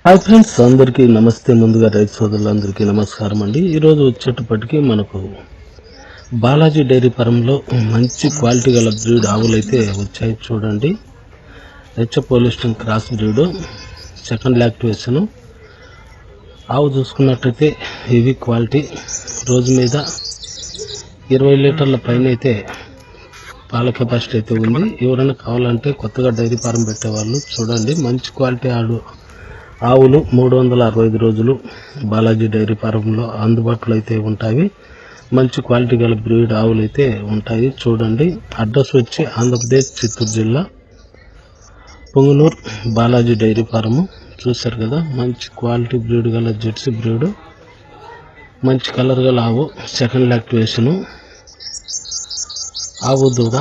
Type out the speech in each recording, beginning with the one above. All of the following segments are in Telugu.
హాయ్ ఫ్రెండ్స్, అందరికీ నమస్తే. ముందుగా రైతు సోదరులందరికీ నమస్కారం అండి. ఈరోజు వచ్చేటప్పటికి మనకు బాలాజీ డైరీ ఫారంలో మంచి క్వాలిటీ గల బ్రీడ్ ఆవులైతే వచ్చాయి. చూడండి, హెచ్ఎఫ్ క్రాస్ బ్రీడ్, సెకండ్ లాక్టివేషన్ ఆవు చూసుకున్నట్టయితే హెవీ క్వాలిటీ. రోజు మీద 20 లీటర్ల పైన అయితే పాల కెపాసిటీ అయితే ఉంది. ఎవరైనా కావాలంటే కొత్తగా డైరీ ఫారం పెట్టేవాళ్ళు చూడండి, మంచి క్వాలిటీ ఆవులు 365 రోజులు బాలాజీ డైరీ ఫారంలో అందుబాటులో అయితే ఉంటాయి. మంచి క్వాలిటీ గల బ్రీడ్ ఆవులు అయితే ఉంటాయి. చూడండి, అడ్రస్ వచ్చి ఆంధ్రప్రదేశ్ చిత్తూరు జిల్లా పొంగునూరు బాలాజీ డైరీ ఫారము. చూశారు కదా, మంచి క్వాలిటీ బ్రీడ్ గల జెర్సీ బ్రీడ్, మంచి కలర్ గల ఆవు, సెకండ్ లాక్టివేషను ఆవు దూడ.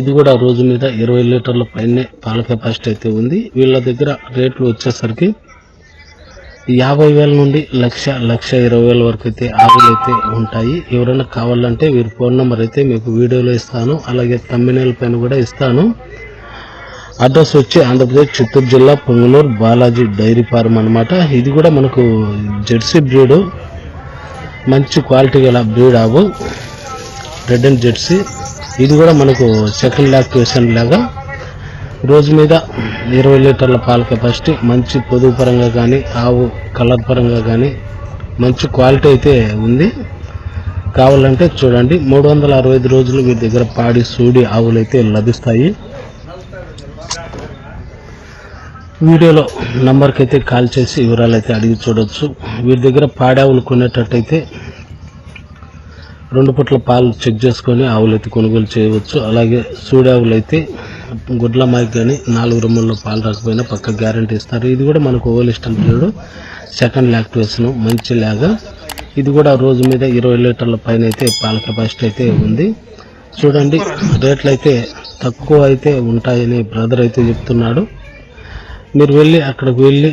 ఇది కూడా రోజు మీద 20 లీటర్ల పైనే పాల కెపాసిటీ అయితే ఉంది. వీళ్ళ దగ్గర రేట్లు వచ్చేసరికి 50,000 నుండి 1,20,000 వరకు అయితే ఆవులు అయితే ఉంటాయి. ఎవరైనా కావాలంటే వీరి ఫోన్ నెంబర్ అయితే మీకు వీడియోలో ఇస్తాను, అలాగే తమ్మినేల పైన కూడా ఇస్తాను. అడ్రస్ వచ్చి ఆంధ్రప్రదేశ్ చిత్తూరు జిల్లా పొంగునూరు బాలాజీ డైరీ ఫారం అనమాట. ఇది కూడా మనకు జెర్సీ బ్రీడ్, మంచి క్వాలిటీ గల బ్రీడ్ ఆవు, రెడ్ అండ్ జెర్సీ. ఇది కూడా మనకు సెకండ్ లాక్టివేషన్ లాగా రోజు మీద 20 లీటర్ల పాల కెపాసిటీ. మంచి పొదుగు పరంగా కానీ ఆవు కలర్ పరంగా కానీ మంచి క్వాలిటీ అయితే ఉంది. కావాలంటే చూడండి, 365 రోజులు వీరి దగ్గర పాడి సూడి ఆవులు అయితే లభిస్తాయి. వీడియోలో నంబర్కి అయితే కాల్ చేసి వివరాలు అయితే అడిగి చూడొచ్చు. వీరి దగ్గర పాడి ఆవులు కొనేటట్టయితే 2 పుట్ల పాలు చెక్ చేసుకొని ఆవులైతే కొనుగోలు చేయవచ్చు. అలాగే సూడి ఆవులు అయితే గుడ్ల మాకి కానీ 4 రొమ్ముల్లో పాలు రాకపోయినా పక్క గ్యారంటీ ఇస్తారు. ఇది కూడా మనకు ఓవలిస్టన్ బ్రీడ్, సెకండ్ లాక్టివేషన్, మంచి లాగా. ఇది కూడా రోజు మీద 20 లీటర్ల పైన అయితే పాల కెపాసిటీ అయితే ఉంది. చూడండి, రేట్లు అయితే తక్కువ అయితే ఉంటాయని బ్రదర్ అయితే చెప్తున్నాడు. మీరు అక్కడికి వెళ్ళి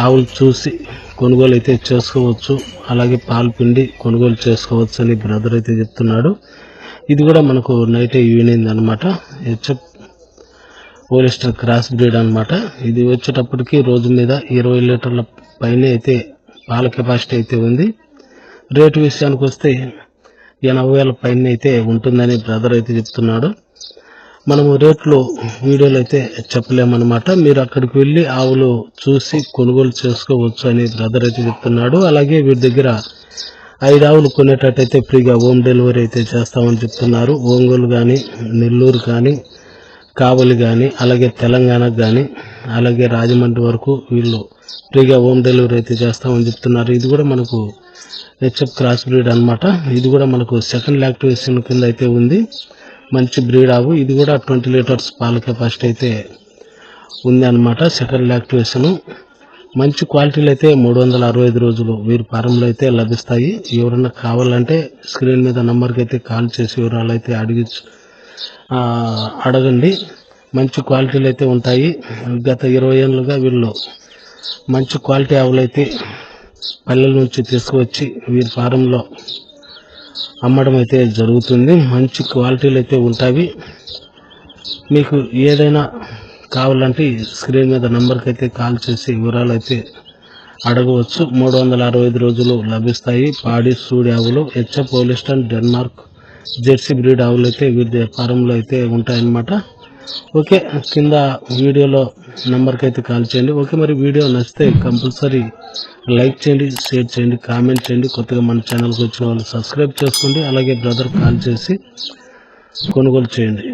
ఆవులు చూసి కొనుగోలు అయితే చేసుకోవచ్చు, అలాగే పాలు పిండి కొనుగోలు చేసుకోవచ్చు అని బ్రదర్ అయితే చెప్తున్నాడు. ఇది కూడా మనకు నైట్ ఈవినింగ్ అనమాట. హెచ్ఎఫ్ ఓలిస్టర్ క్రాస్ బ్రీడ్ అనమాట. ఇది వచ్చేటప్పటికి రోజు మీద 20 లీటర్ల పైన అయితే పాల కెపాసిటీ అయితే ఉంది. రేటు విషయానికి వస్తే 80,000 పైన అయితే ఉంటుందని బ్రదర్ అయితే చెప్తున్నాడు. మనము రేట్లు వీడియోలో అయితే చెప్పలేమన్నమాట. మీరు అక్కడికి వెళ్ళి ఆవులు చూసి కొనుగోలు చేసుకోవచ్చు అని బ్రదర్ అయితే చెప్తున్నాడు. అలాగే వీరి దగ్గర 5 ఆవులు కొనేటట్టయితే ఫ్రీగా హోమ్ డెలివరీ అయితే చేస్తామని చెప్తున్నారు. ఒంగోలు కానీ, నెల్లూరు కానీ, కావలి కానీ, అలాగే తెలంగాణకు కానీ, అలాగే రాజమండ్రి వరకు వీళ్ళు ఫ్రీగా హోమ్ డెలివరీ అయితే చేస్తామని చెప్తున్నారు. ఇది కూడా మనకు హెచ్ఎఫ్ క్రాస్ బ్రీడ్ అనమాట. ఇది కూడా మనకు సెకండ్ లాక్టివేషన్ కింద అయితే ఉంది. మంచి బ్రీడ్ ఆవు. ఇది కూడా 20 లీటర్స్ పాల కెపాసిటీ అయితే ఉంది అనమాట. సెకండ్ లాక్టివేషన్, మంచి క్వాలిటీలు అయితే 365 రోజులు వీరి ఫారంలో అయితే లభిస్తాయి. ఎవరైనా కావాలంటే స్క్రీన్ మీద నంబర్కి అయితే కాల్ చేసి వివరాలు అయితే అడగండి. మంచి క్వాలిటీలు అయితే ఉంటాయి. గత 20 ఏళ్ళుగా వీళ్ళు మంచి క్వాలిటీ ఆవులు అయితే పల్లెల నుంచి తీసుకువచ్చి వీరి ఫారంలో అమ్మడం అయితే జరుగుతుంది. మంచి క్వాలిటీలు అయితే ఉంటాయి. మీకు ఏదైనా కావాలంటే స్క్రీన్ మీద నంబర్కి అయితే కాల్ చేసి వివరాలు అయితే అడగవచ్చు. 365 రోజులు లభిస్తాయి. పాడి సూడి ఆవులు, హెచ్ఎఫ్ ఓలిస్టన్ డెన్మార్క్ జెర్సీ బ్రీడ్ ఆవులు అయితే వీరి ఫారంలో అయితే ఉంటాయన్నమాట. ఓకే, కింద వీడియోలో నెంబర్కి అయితే కాల్ చేయండి. ఓకే, మరి వీడియో నచ్చితే కంపల్సరీ లైక్ చేయండి, షేర్ చేయండి, కామెంట్ చేయండి. కొత్తగా మన ఛానల్కి వచ్చిన వాళ్ళు సబ్స్క్రైబ్ చేసుకోండి. అలాగే బ్రదర్ కాల్ చేసి కొనుగోలు చేయండి.